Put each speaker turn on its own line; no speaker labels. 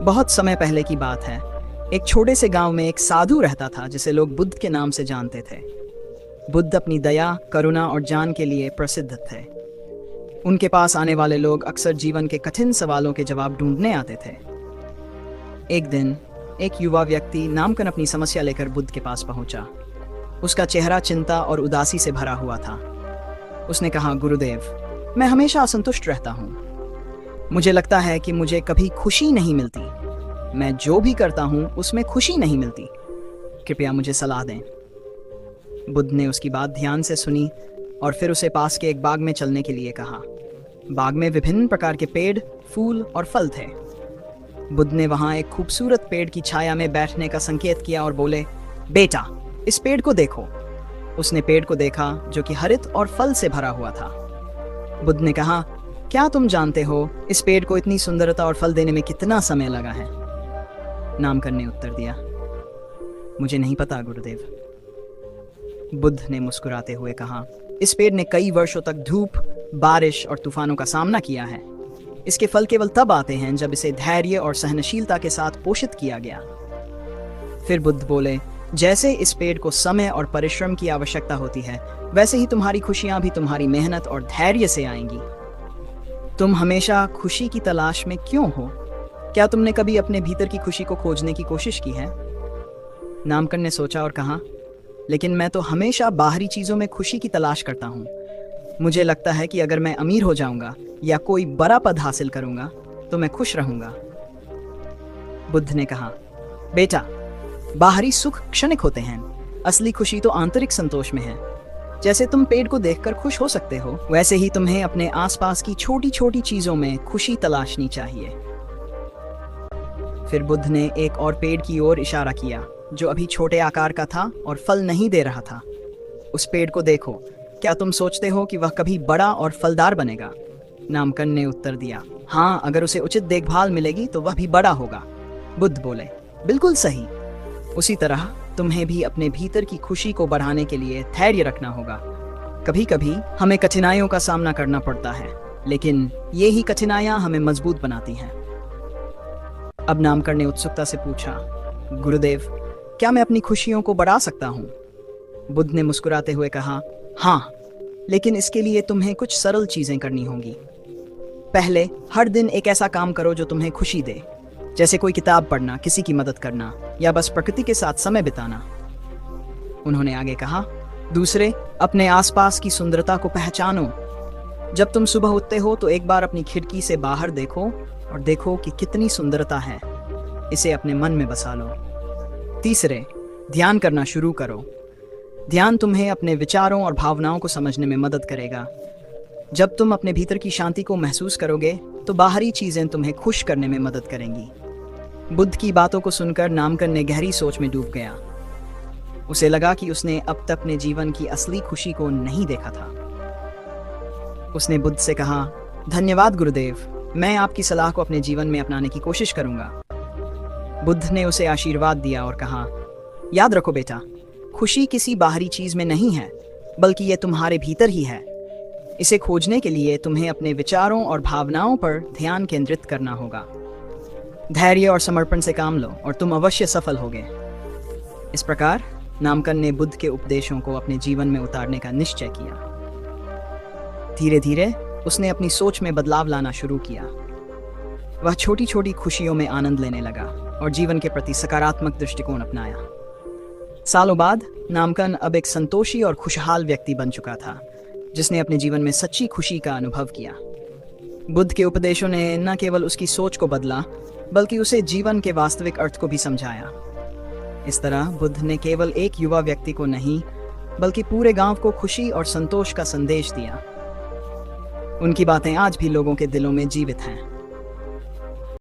बहुत समय पहले की बात है। एक छोटे से गांव में एक साधु रहता था जिसे लोग बुद्ध के नाम से जानते थे। बुद्ध अपनी दया, करुणा और ज्ञान के लिए प्रसिद्ध थे। उनके पास आने वाले लोग अक्सर जीवन के कठिन सवालों के जवाब ढूंढने आते थे। एक दिन एक युवा व्यक्ति नामकन अपनी समस्या लेकर बुद्ध के पास पहुंचा। उसका चेहरा चिंता और उदासी से भरा हुआ था। उसने कहा, गुरुदेव, मैं हमेशा असंतुष्ट रहता हूँ। मुझे लगता है कि मुझे कभी खुशी नहीं मिलती। मैं जो भी करता हूँ उसमें खुशी नहीं मिलती। कृपया मुझे सलाह दें। बुद्ध ने उसकी बात ध्यान से सुनी और फिर उसे पास के एक बाग में चलने के लिए कहा। बाग में विभिन्न प्रकार के पेड़, फूल और फल थे। बुद्ध ने वहां एक खूबसूरत पेड़ की छाया में बैठने का संकेत किया और बोले, बेटा, इस पेड़ को देखो। उसने पेड़ को देखा जो कि हरित और फल से भरा हुआ था। बुद्ध ने कहा, क्या तुम जानते हो इस पेड़ को इतनी सुंदरता और फल देने में कितना समय लगा है? नामकन ने उत्तर दिया, मुझे नहीं पता गुरुदेव। बुद्ध ने मुस्कुराते हुए कहा, इस पेड़ ने कई वर्षों तक धूप, बारिश और तूफानों का सामना किया है। इसके फल केवल तब आते हैं जब इसे धैर्य और सहनशीलता के साथ पोषित किया गया। फिर बुद्ध बोले, जैसे इस पेड़ को समय और परिश्रम की आवश्यकता होती है, वैसे ही तुम्हारी खुशियां भी तुम्हारी मेहनत और धैर्य से आएंगी। तुम हमेशा खुशी की तलाश में क्यों हो? क्या तुमने कभी अपने भीतर की खुशी को खोजने की कोशिश की है? नामकन ने सोचा और कहा, लेकिन मैं तो हमेशा बाहरी चीजों में खुशी की तलाश करता हूँ। मुझे लगता है कि अगर मैं अमीर हो जाऊंगा या कोई बड़ा पद हासिल करूंगा तो मैं खुश रहूंगा। बुद्ध ने कहा, बेटा, बाहरी सुख क्षणिक होते हैं, असली खुशी तो आंतरिक संतोष में है। जैसे तुम पेड़ को देखकर खुश हो सकते हो, वैसे ही तुम्हें अपने आसपास की छोटी छोटी चीजों में खुशी तलाशनी चाहिए। फिर बुद्ध ने एक और पेड़ की ओर इशारा किया जो अभी छोटे आकार का था और फल नहीं दे रहा था। उस पेड़ को देखो, क्या तुम सोचते हो कि वह कभी बड़ा और फलदार बनेगा? नामकन ने उत्तर दिया, हाँ, अगर उसे उचित देखभाल मिलेगी तो वह भी बड़ा होगा। बुद्ध बोले, बिल्कुल सही। उसी तरह तुम्हें भी अपने भीतर की खुशी को बढ़ाने के लिए धैर्य रखना होगा। कभी कभी हमें कठिनाइयों का सामना करना पड़ता है, लेकिन ये ही कठिनाइयां हमें मजबूत बनाती हैं। अब नामकन ने उत्सुकता से पूछा, गुरुदेव, क्या मैं अपनी खुशियों को बढ़ा सकता हूँ? बुद्ध ने मुस्कुराते हुए कहा, हाँ, लेकिन इसके लिए तुम्हें कुछ सरल चीजें करनी होंगी। पहले, हर दिन एक ऐसा काम करो जो तुम्हें खुशी दे, जैसे कोई किताब पढ़ना, किसी की मदद करना या बस प्रकृति के साथ समय बिताना। उन्होंने आगे कहा, दूसरे, अपने आसपास की सुंदरता को पहचानो। जब तुम सुबह उठते हो तो एक बार अपनी खिड़की से बाहर देखो और देखो कि कितनी सुंदरता है। इसे अपने मन में बसा लो। तीसरे, ध्यान करना शुरू करो। ध्यान तुम्हें अपने विचारों और भावनाओं को समझने में मदद करेगा। जब तुम अपने भीतर की शांति को महसूस करोगे तो बाहरी चीजें तुम्हें खुश करने में मदद करेंगी। बुद्ध की बातों को सुनकर नामकन ने गहरी सोच में डूब गया। उसे लगा कि उसने अब तक अपने जीवन की असली खुशी को नहीं देखा था। उसने बुद्ध से कहा, धन्यवाद गुरुदेव, मैं आपकी सलाह को अपने जीवन में अपनाने की कोशिश करूंगा। बुद्ध ने उसे आशीर्वाद दिया और कहा, याद रखो बेटा, खुशी किसी बाहरी चीज में नहीं है, बल्कि यह तुम्हारे भीतर ही है। इसे खोजने के लिए तुम्हें अपने विचारों और भावनाओं पर ध्यान केंद्रित करना होगा। धैर्य और समर्पण से काम लो और तुम अवश्य सफल होगे। इस प्रकार नामकन ने बुद्ध के उपदेशों को अपने जीवन में उतारने का निश्चय किया। धीरे धीरे उसने अपनी सोच में बदलाव लाना शुरू किया। वह छोटी छोटी खुशियों में आनंद लेने लगा और जीवन के प्रति सकारात्मक दृष्टिकोण अपनाया। सालों बाद नामकन अब एक संतोषी और खुशहाल व्यक्ति बन चुका था, जिसने अपने जीवन में सच्ची खुशी का अनुभव किया। बुद्ध के उपदेशों ने न केवल उसकी सोच को बदला, बल्कि उसे जीवन के वास्तविक अर्थ को भी समझाया। इस तरह बुद्ध ने केवल एक युवा व्यक्ति को नहीं, बल्कि पूरे गांव को खुशी और संतोष का संदेश दिया। उनकी बातें आज भी लोगों के दिलों में जीवित हैं।